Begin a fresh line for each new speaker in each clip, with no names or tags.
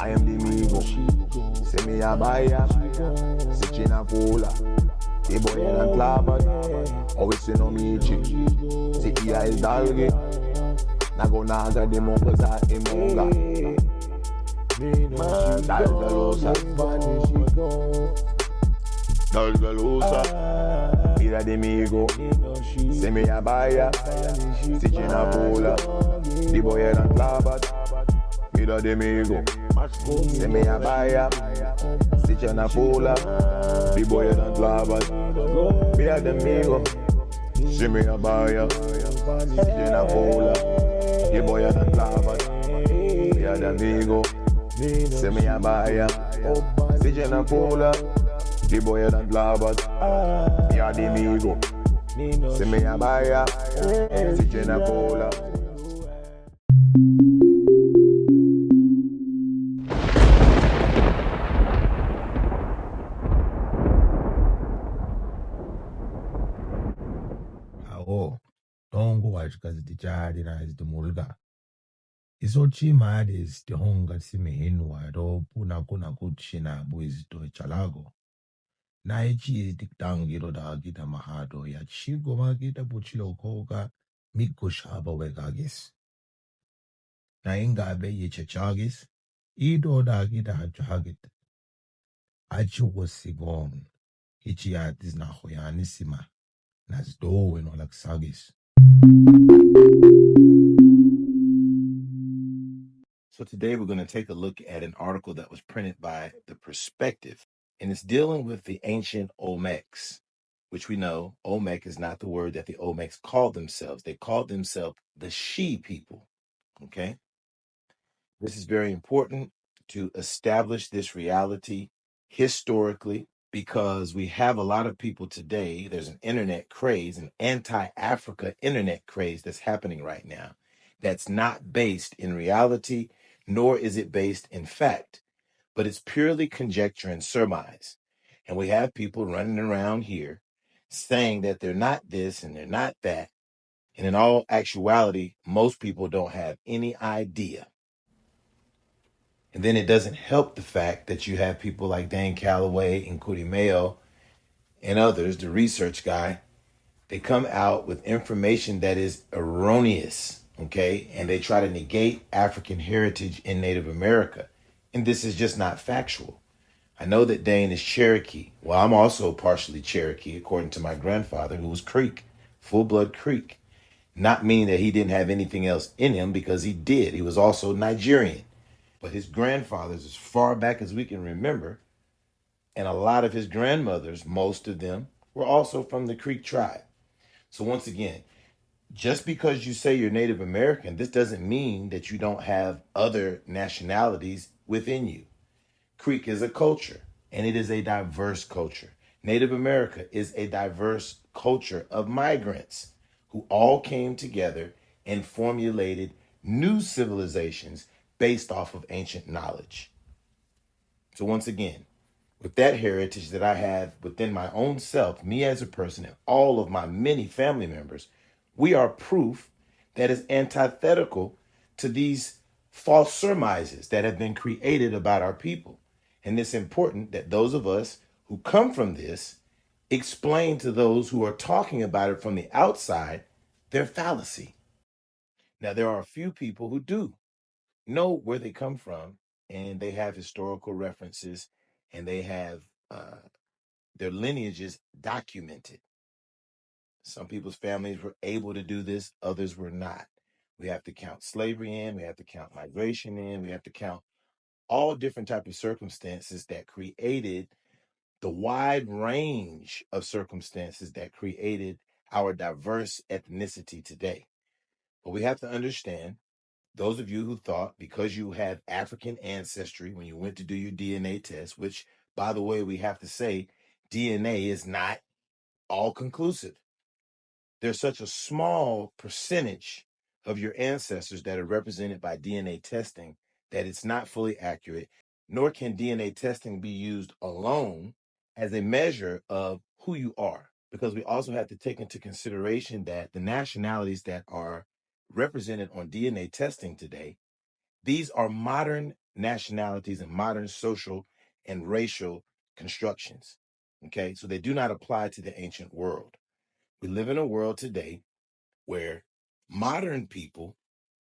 I am the Migo. Say me a buyer. Sitting a cooler. The boy and clabber. Always say no me chick. See here is dalge. Nago naga de mongo za imonga. Dalgalosa. Dalgalosa. Mira de Migo. Say me a buyer. Sitting a cooler. The boy and clabber. Mira de Migo. Say me a buyer. Sitting a cooler. The boy and clabber. Mira de Migo. Say me a buyer. Sitting a cooler. The boy and clabber. Mira de Migo. Say me a buyer. Sitting a cooler. The boy and clabber. Mira de Migo. Say me a buyer. Sitting a cooler.
Dongo wachikazi tichari rais timulga. Isochi madis ti honga simehinwa do puna kuna kuchina buiz to chalago. Na ichi tiktangiro da kita mahado ya chigo magita puchilo koga miko shaba wegagis. Na inga be ye chachagis. Ido da kita hachagit. Achugo sigon. Ichi atis na hoyanisima. Nas do weno laksagis. So today we're going to take a look at an article that was printed by The Perspective, and it's dealing with the ancient Olmecs, which we know Olmec is not the word that the Olmecs called themselves. They called themselves the She people, okay? This is very important to establish this reality historically because we have a lot of people today. There's an internet craze, an anti-Africa internet craze that's happening right now that's not based in reality, nor is it based in fact, but it's purely conjecture and surmise. And we have people running around here saying that they're not this and they're not that. And in all actuality, most people don't have any idea. And then it doesn't help the fact that you have people like Dan Calloway and Cody Mayo and others, the research guy, they come out with information that is erroneous, okay? And they try to negate African heritage in Native America. And this is just not factual. I know that Dane is Cherokee. Well, I'm also partially Cherokee, according to my grandfather, who was Creek, full-blood Creek. Not meaning that he didn't have anything else in him, because he did. He was also Nigerian. But his grandfathers, as far back as we can remember, and a lot of his grandmothers, most of them, were also from the Creek tribe. So once again, just because you say you're Native American, this doesn't mean that you don't have other nationalities within you. Creek is a culture, and it is a diverse culture. Native America is a diverse culture of migrants who all came together and formulated new civilizations based off of ancient knowledge. So once again, with that heritage that I have within my own self, me as a person, and all of my many family members, we are proof that is antithetical to these false surmises that have been created about our people. And it's important that those of us who come from this explain to those who are talking about it from the outside their fallacy. Now, there are a few people who do know where they come from, and they have historical references, and they have their lineages documented. Some people's families were able to do this, others were not. We have to count slavery in, we have to count migration in, we have to count all different types of circumstances that created the wide range of circumstances that created our diverse ethnicity today. But we have to understand, those of you who thought because you have African ancestry when you went to do your DNA test, which, by the way, we have to say DNA is not all conclusive. There's such a small percentage of your ancestors that are represented by DNA testing that it's not fully accurate, nor can DNA testing be used alone as a measure of who you are, because we also have to take into consideration that the nationalities that are represented on DNA testing today, these are modern nationalities, and modern social and racial constructions. Okay, so they do not apply to the ancient world. We live in a world today where modern people,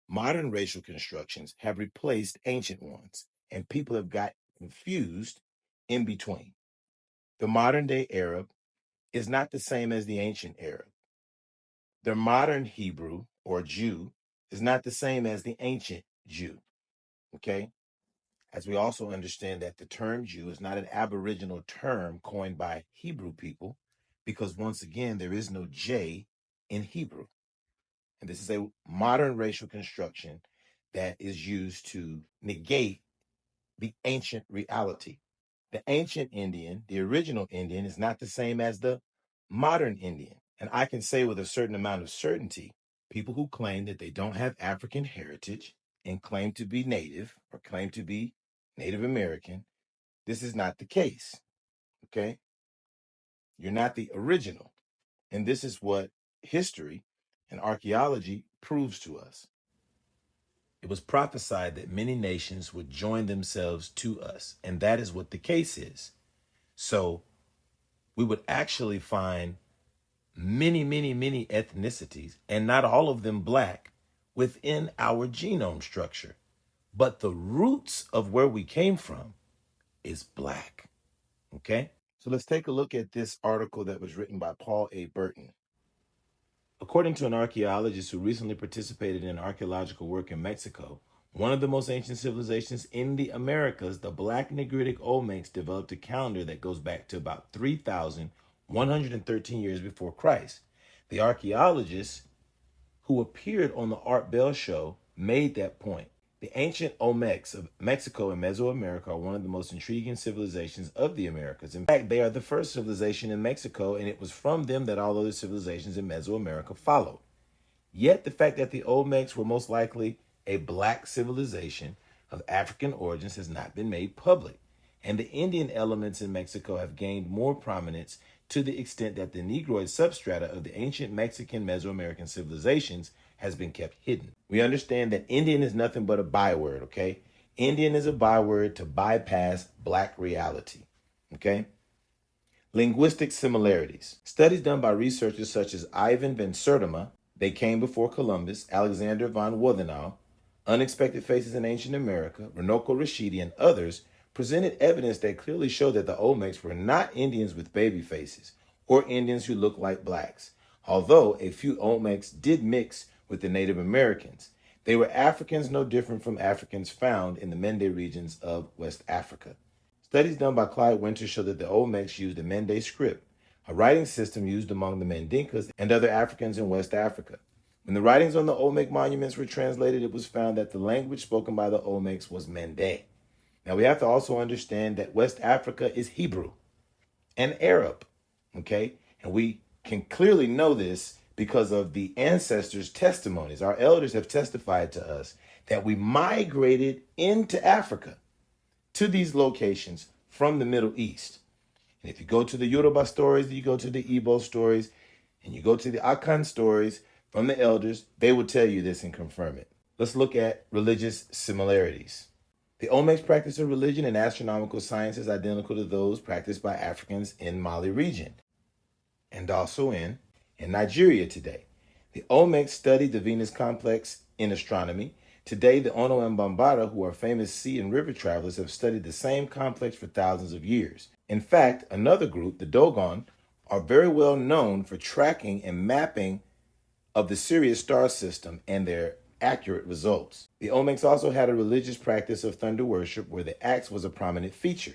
modern racial constructions have replaced ancient ones, and people have got confused in between. The modern day Arab is not the same as the ancient Arab. The modern Hebrew or Jew is not the same as the ancient Jew. Okay, as we also understand that the term Jew is not an aboriginal term coined by Hebrew people, because once again, there is no J in Hebrew. And this is a modern racial construction that is used to negate the ancient reality. The ancient Indian, the original Indian, is not the same as the modern Indian. And I can say with a certain amount of certainty, people who claim that they don't have African heritage and claim to be Native or claim to be Native American, this is not the case. Okay? You're not the original. And this is what history and archaeology proves to us. It was prophesied that many nations would join themselves to us, and that is what the case is. So we would actually find many ethnicities, and not all of them black, within our genome structure. But the roots of where we came from is black. Okay? So let's take a look at this article that was written by Paul A. Burton. According to an archaeologist who recently participated in archaeological work in Mexico, one of the most ancient civilizations in the Americas, the Black Negritic Olmecs, developed a calendar that goes back to about 3,113 years before Christ. The archaeologists who appeared on the Art Bell show made that point. The ancient Olmecs of Mexico and Mesoamerica are one of the most intriguing civilizations of the Americas. In fact, they are the first civilization in Mexico, and it was from them that all other civilizations in Mesoamerica followed. Yet the fact that the Olmecs were most likely a black civilization of African origins has not been made public, and the Indian elements in Mexico have gained more prominence to the extent that the Negroid substrata of the ancient Mexican Mesoamerican civilizations has been kept hidden. We understand that Indian is nothing but a byword, okay? Indian is a byword to bypass black reality, okay? Linguistic similarities. Studies done by researchers such as Ivan van Sertima, They Came Before Columbus, Alexander von Wothenau, Unexpected Faces in Ancient America, Runoko Rashidi, and others presented evidence that clearly showed that the Olmecs were not Indians with baby faces or Indians who looked like blacks. Although a few Olmecs did mix with the Native Americans, they were Africans no different from Africans found in the Mende regions of West Africa. Studies done by Clyde Winter show that the Olmecs used the Mende script, a writing system used among the Mandinkas and other Africans in West Africa. When the writings on the Olmec monuments were translated, it was found that the language spoken by the Olmecs was Mende. Now we have to also understand that West Africa is Hebrew and Arab, okay? And we can clearly know this because of the ancestors' testimonies. Our elders have testified to us that we migrated into Africa to these locations from the Middle East. And if you go to the Yoruba stories, you go to the Igbo stories, and you go to the Akan stories from the elders, they will tell you this and confirm it. Let's look at religious similarities. The Olmecs practice a religion and astronomical sciences identical to those practiced by Africans in Mali region and also in Nigeria today. The Olmecs studied the Venus complex in astronomy. Today, the Ono and Bambara, who are famous sea and river travelers, have studied the same complex for thousands of years. In fact, another group, the Dogon, are very well known for tracking and mapping of the Sirius star system and their accurate results. The Olmecs also had a religious practice of thunder worship where the axe was a prominent feature.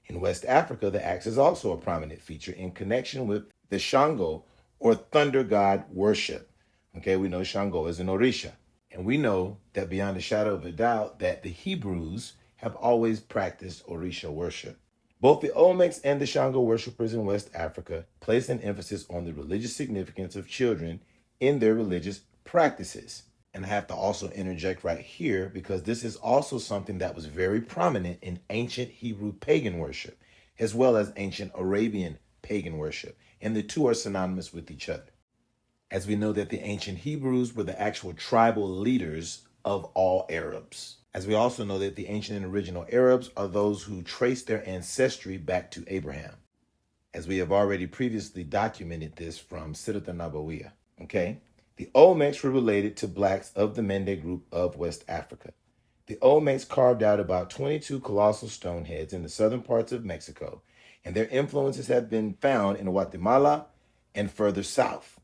In West Africa, the axe is also a prominent feature in connection with the Shango or thunder god worship. Okay, we know Shango is an Orisha. And we know that beyond a shadow of a doubt that the Hebrews have always practiced Orisha worship. Both the Olmecs and the Shango worshippers in West Africa place an emphasis on the religious significance of children in their religious practices. And I have to also interject right here because this is also something that was very prominent in ancient Hebrew pagan worship, as well as ancient Arabian pagan worship. And the two are synonymous with each other. As we know that the ancient Hebrews were the actual tribal leaders of all Arabs. As we also know that the ancient and original Arabs are those who trace their ancestry back to Abraham, as we have already previously documented this from Sirat al-Nabawiyah. Okay? The Olmecs were related to blacks of the Mande group of West Africa. The Olmecs carved out about 22 colossal stone heads in the southern parts of Mexico, and their influences have been found in Guatemala and further south.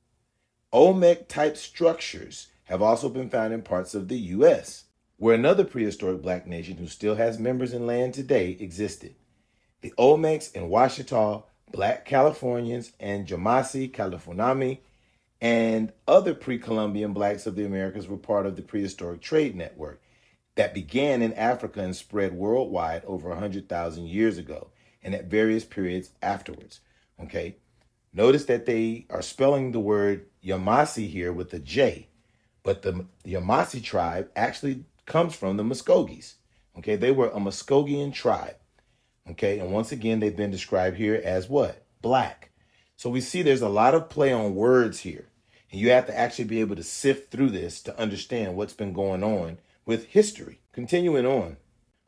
Olmec-type structures have also been found in parts of the U.S., where another prehistoric black nation who still has members in land today existed. The Olmecs in Ouachita, Black Californians, and Jamasi, Californami, and other pre-Columbian blacks of the Americas were part of the prehistoric trade network that began in Africa and spread worldwide over 100,000 years ago and at various periods afterwards. Okay? Notice that they are spelling the word Yamasi here with a J, but the Yamasi tribe actually comes from the Muskogees. Okay? They were a Muskogean tribe. Okay? And once again, they've been described here as what? Black. So we see there's a lot of play on words here. And you have to actually be able to sift through this to understand what's been going on with history. Continuing on,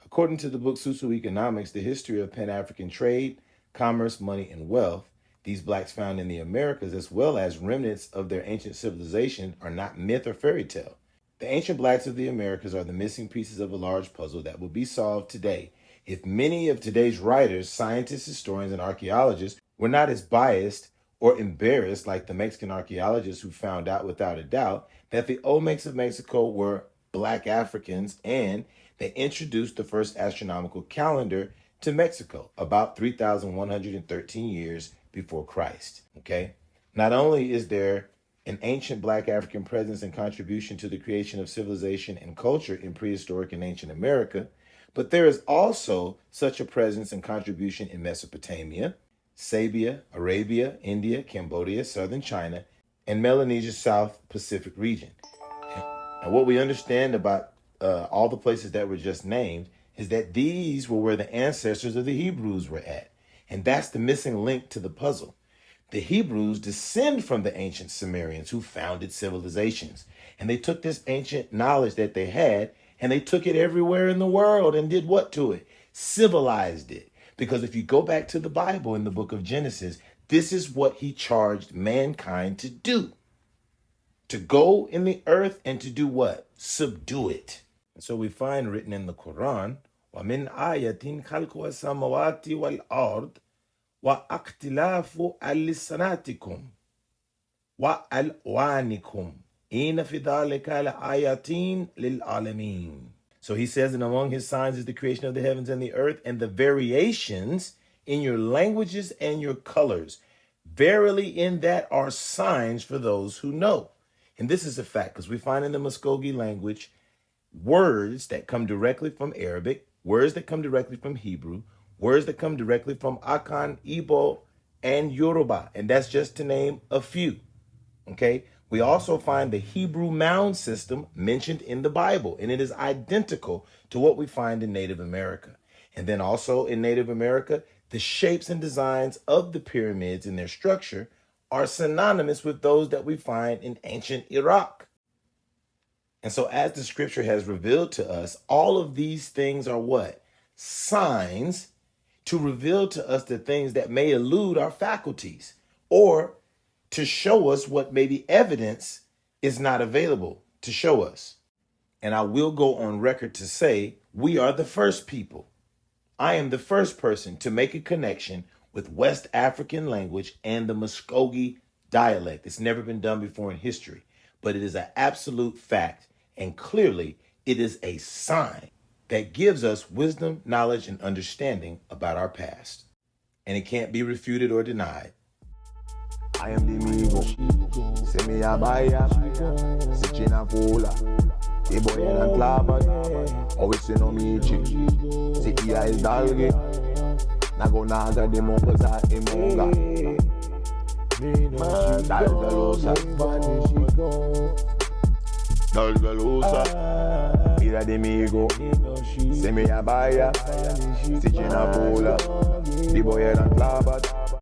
according to the book Socioeconomics, the history of Pan-African trade, commerce, money, and wealth, these blacks found in the Americas, as well as remnants of their ancient civilization, are not myth or fairy tale. The ancient blacks of the Americas are the missing pieces of a large puzzle that will be solved today if many of today's writers, scientists, historians, and archaeologists were not as biased or embarrassed like the Mexican archaeologists who found out without a doubt that the Olmecs of Mexico were Black Africans, and they introduced the first astronomical calendar to Mexico about 3,113 years before Christ. Okay? Not only is there an ancient Black African presence and contribution to the creation of civilization and culture in prehistoric and ancient America, but there is also such a presence and contribution in Mesopotamia, Sabia, Arabia, India, Cambodia, southern China, and Melanesia's South Pacific region. And what we understand about all the places that were just named is that these were where the ancestors of the Hebrews were at. And that's the missing link to the puzzle. The Hebrews descend from the ancient Sumerians who founded civilizations. And they took this ancient knowledge that they had and they took it everywhere in the world and did what to it? Civilized it. Because if you go back to the Bible in the book of Genesis, this is what he charged mankind to do. To go in the earth and to do what? Subdue it. And so we find written in the Quran, وَمِنْ آيَةٍ خَلْقُ السَّمَوَاتِ وَالْأَرْضِ وَاخْتِلَافُ أَلْسِنَاتِكُمْ وَأَلْوَانِكُمْ إِنَّ فِي ذَلِكَ لَآيَاتٍ لِلْعَالَمِينَ. So he says, and among his signs is the creation of the heavens and the earth and the variations in your languages and your colors. Verily in that are signs for those who know. And this is a fact because we find in the Muskogee language words that come directly from Arabic, words that come directly from Hebrew, words that come directly from Akan, Igbo, and Yoruba. And that's just to name a few. Okay? We also find the Hebrew mound system mentioned in the Bible, and it is identical to what we find in Native America. And then also in Native America, the shapes and designs of the pyramids in their structure are synonymous with those that we find in ancient Iraq. And so as the scripture has revealed to us, all of these things are what? Signs to reveal to us the things that may elude our faculties or to show us what maybe evidence is not available to show us. And I will go on record to say we are the first people. I am the first person to make a connection with West African language and the Muskogee dialect. It's never been done before in history, but it is an absolute fact. And clearly it is a sign that gives us wisdom, knowledge, and understanding about our past. And it can't be refuted or denied.
I am the Migo. Se me abaya, se china cola. The boy and clabad, always se no michi. Se ia is dalge. Nago naga de mongoza emonga. Dalgalosa. Dalgalosa. Mira de migo. Se me abaya, se china cola. The boy and clabad.